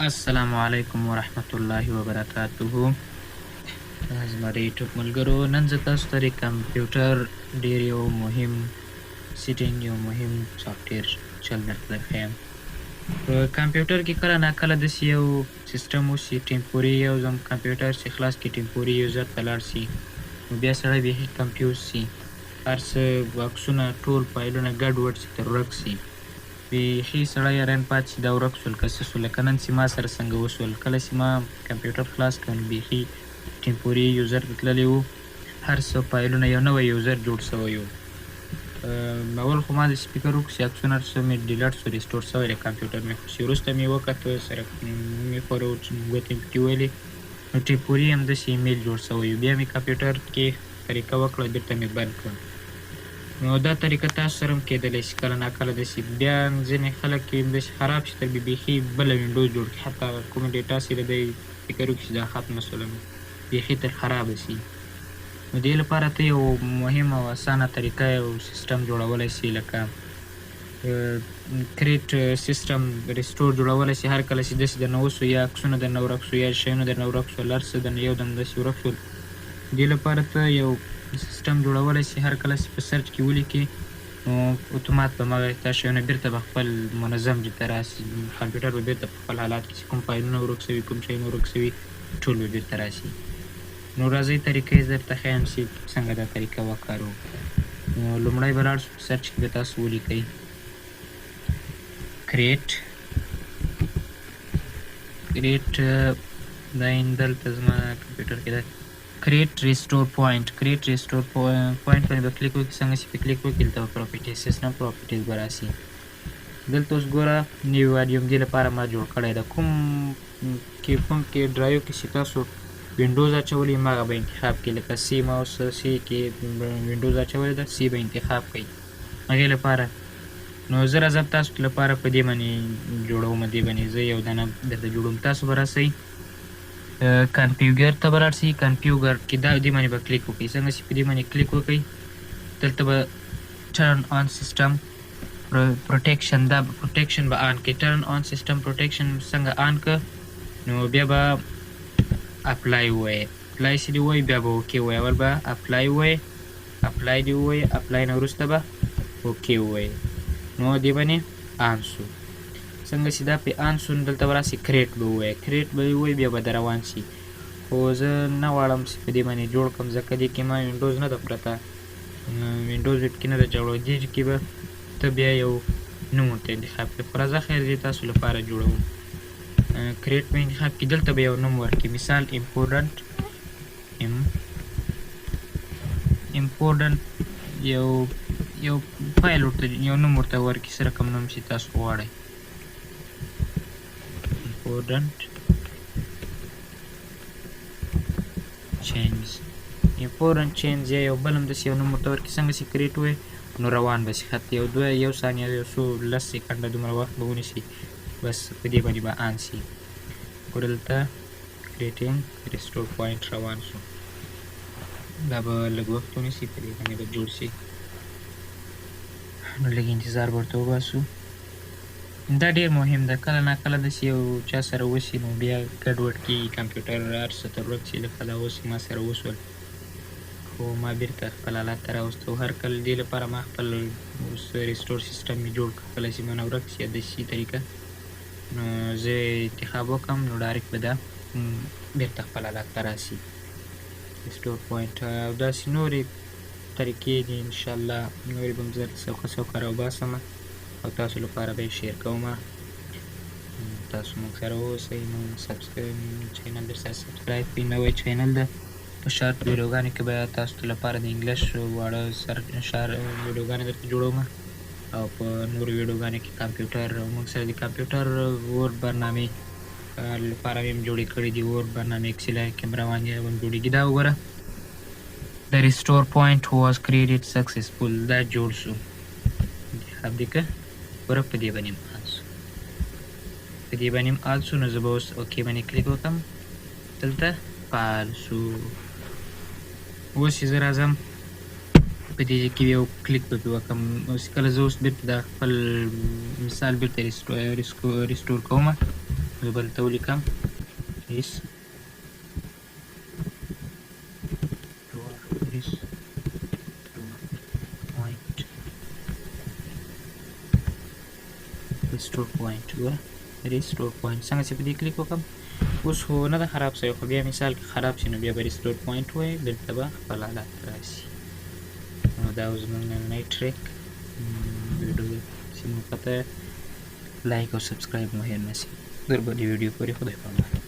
السلام علیکم ورحمت الله وبرکاته. زما د یوټیوب ملګرو، نن زه تاسو ته د کمپیوټر ډېر یو مهم سیټینګ، یو مهم سافټویر چل درته درښیم. په کمپیوټر کې کله ناکله داسې یو سیسټم وسي، ټمپوري یو ځل کمپیوټر چې خلاص کړي، ټمپوري یوزر ته لاړ سي، نو بیا سړی بیخي کنفیوز سي، هر څه عکسونه ټول فایلونه ګډوډ سي، تر ورک سي، بیخي سړی حیران پاتې شي دا ورک شول که څه شول. لکه نن چې ما سره څنګه وشول، کله چې ما کمپیوټر خلاص کړ نو بیخي ټمپوري یوزر ته تللی و، هر څه فایلونه یو نوی یوزر جوړ شوی و. اول خو ما د سپیکر وکړ، عکسونه هر څه مې ډیلیټ شو، ریسټور شوی دی کمپیوټر مې، خو چې وروسته مې وکتل سره مې خورو ګوتې مې پکې ویلې، نو ټمپوري همداسې ایمیل جوړ شوی و. بیا مې کمپیوټر کې طریقه وکړه، بېرته مې بند کړ. نو دا طریقه تاسو سره هم کېدلی شي کله ناکله داسې. بیا ځینې خلک داسې خراب شي تر بیخي بله وینډوز جوړ کړي، حتی کومه ډیټا چې د دی فکر وکړي چې دا ختمه شوله، بیخي تر خرابه شي. نو دې لپاره ته یو مهم او اسانه طریقه یو سیسټم جوړولی شي، لکه کریټ سیسټم ریسټور جوړولی شي. هر کله چې داسې درنه وسو، یا عکسونه درنه ورک شو، یا شیونه درنه ورک شول، هر څه درنه یو دم داسې ورک شول، دې لپاره ته یو سیسټم جوړولی شي. هر کله چې په سرچ کې ولیکې نو اتومات به همغه تا شیونه بېرته به خپل منظم ځای ته راسي، کمپیوټر به بېرته په خپل حالات کې چې کوم فایلونه ورک شوي، کوم شیونه ورک شوي، ټول به بېرته راسي. نو راځئ طریقه یې درته ښیم چې څنګه دا طریقه وکاروو. نو لومړی به لاړ شو، سرچ کې به تاسو ولیکئ کریټ دا دلته زما کمپیوټر کې ده، کریټ ریسټور پوینټ باندې به کلیک وکړئ. څنګه چې پې کلیک وکړئ دلته به پراپرټیز، سیسټم پراپرټیز به راسي. دلته اوس ګوره نیو واډیوم دې لپاره ما جوړ کړی ده. کوم کې ډرایو کې چې تاسو وینډوز اچولی همغه به انتخاب کړئ، لکه سی ماوس سی کې وینډوز اچولی ده، سی به انتخاب کړئ هغې لپاره. نو زه راځم تاسو لپاره په دې باندې جوړوم، دې باندې زه یو دانه درته جوړوم. تاسو به راسئ کنفیګر ته به لاړ شئ، کنفیګر کې دا دې باندې به کلیک وکړئ. څنګه چې په دې باندې کلیک وکړئ، دلته به ټرن آن سیسټم پروټیکشن، دا پروټیکشن به آن کړئ. ټرن آن سیسټم پروټیکشن څنګه آن کړه، نو بیا به اپلای ووایئ. اپلای چې دې ووایي بیا به اوکې ووایئ. اول به اپلای ووایئ، اپلای دې ووایئ، اپلای نه وروسته به اوکې ووایئ. نو دې باندې آن شو. څنګه چې دا پې آن شو، نو دلته به راسي کریټ به ووایئ، کریټ به ووایئ، بیا به در روان شي. خو زه نه غواړم چې په دې باندې جوړ کړم، ځکه دې کې ما وینډوز نه ده پرته، وینډوز کې نه ده جوړه، دې کې به ته بیا یو نوم ورته انتخاب کړې. خو راځه خیر دې تاسو لپاره جوړوم. کریټ به انتخاب کړي، دلته به یو نوم ورکړي، مثال امپورټنټ یو فایل ورته یو نوم ورته ورکړي، څه رقم نوم چې تاسو غواړئ. امپورټنټ چینج یا یو بل هم داسې یو نوم ورته ورکړي. څنګه چې کریټ ووایي نو روان به شي، خط یو ثانیه، یو څو 10 سکنډه دومره وخت به ونیسي، بس په دې باندې به آن شي. ګوره دلته کریټینګ ریسټور پوینټ روان شو، دا به لږ وخت ونیسي، په دې باندې به جوړ شي. نو لږ انتظار به ورته وباسو. دا ډېر مهم ده، کله ناکله داسې یو چا سره وشي نو بیا ګډوډ کېږي کمپیوټر، هر څه تر ورک شي، لکه دا اوس ما سره وشول، خو ما بېرته خپل حالت ته راوستو. هر کله دې لپاره ما خپل اوس ریسټور سیسټم مې جوړ کړ، کله چې ما نه ورک شي یا داسې طریقه، نو زه انتخاب وکړم نو ډایرکټ به دا بېرته خپل حالت ته راسي. ریسټور پوینټ او داسې نورې طریقې دي، انشاءالله نورې به م زه څوکه څوکه راوباسم او تاسو لپاره به یې شیر کوم. تاسو موږ سره واوسئ. نو چینل در سره سبسکرایب کړئ، نوی چینل ده. په شارټ ویډیوګانو کې به تاسو ته لپاره د انګلیش واړه ویډیوګانې درته جوړوم، او په نورو ویډیوګانو کې کمپیوټر، موږ سره د کمپیوټر ورډ برنامې لپاره مې هم جوړې کړي دي. ورډ برنامې ایکسل کې هم روان دي، هم جوړېږي. دا وګوره د ریسټور پوینټ واز کریټډ سکسسفول، دا جوړ شو. انتخاب دې کړه، ګوره په دې باندې هم آل شو. نو زه به اوس اوکې باندې کلیک وکړم، دلته فعال شو. اوس چې زه راځم په دې کې یو کلیک به پرې وکړم، اوس کله زه اوس بېرته دا خپل مثال بېرته ریسټور کوم، بل ته ولیکم is restore point ګوره restore point څنګه چې په دې کلیک وکړم اوس خو نه ده خراب شوی خو بیا مثال کې خراب شي نو بیا به restore point ووایي بېرته به خپل حالت ته راشي نو دا اوس زموږ نننی ټریک ویډیو چې مو پته لایک او سبسکرایب مو هېر نه شي در بلې ویډیو پورې خدای پامان